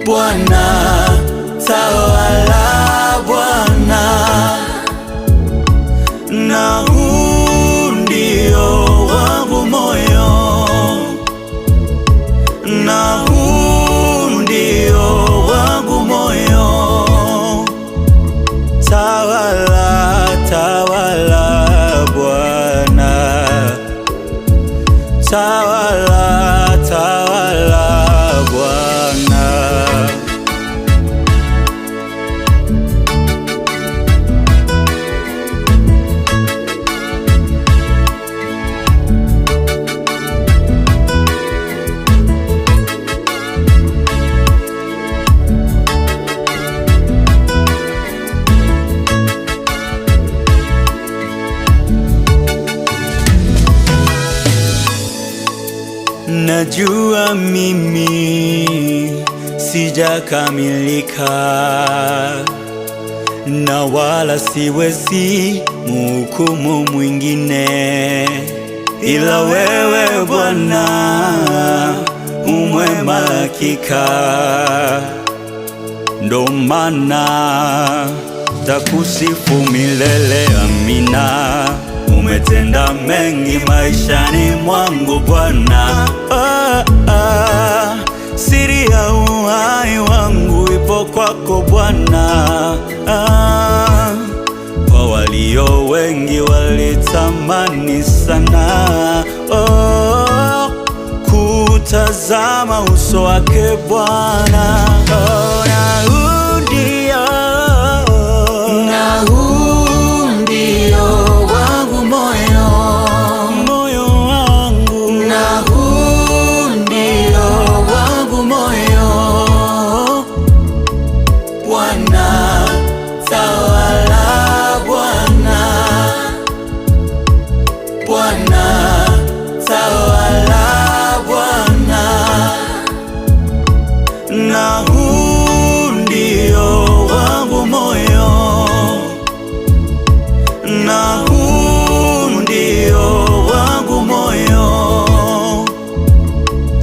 Bwana, tawala Bwana, na huu ndio wangu moyo, na huu ndio wangu moyo. Tawala, tawala Bwana, tawala, tawala Bwana. Najua mimi sijakamilika, na wala siwezi mhukumu mwingine, ila wewe Bwana umwema hakika. Ndo maana takusifu milele, amina. Umetenda mengi maishani mwangu Bwana, siri ya uhai wangu ipo kwako Bwana. Kwa walio wengi walitamani sana kutazama uso wake Bwana. Na huu ndio wangu moyo, na huu ndio wangu moyo.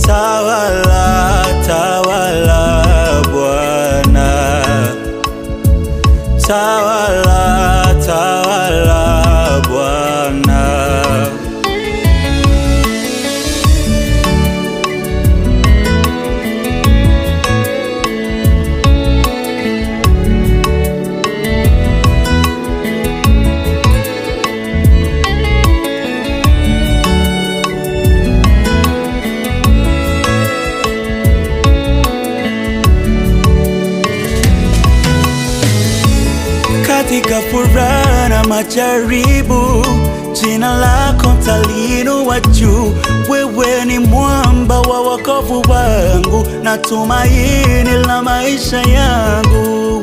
Tawala, tawala Bwana, tawala, tawala Bwana. Katika furaha na majaribu, jina lako nitalinua juu. Wewe ni mwamba wa wokovu wangu, na tumaini la maisha yangu.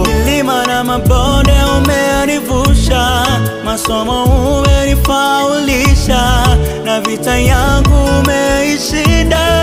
Milima na mabonde umenivusha, masomo umenifaulisha, na vita yangu umeishinda.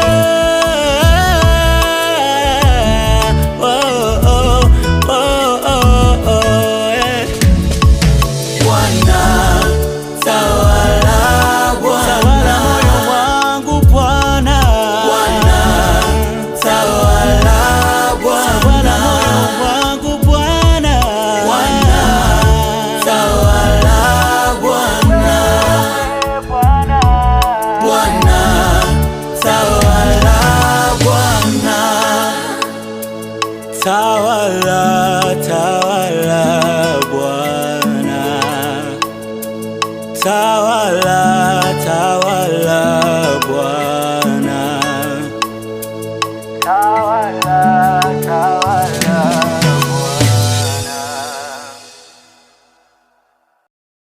Tawala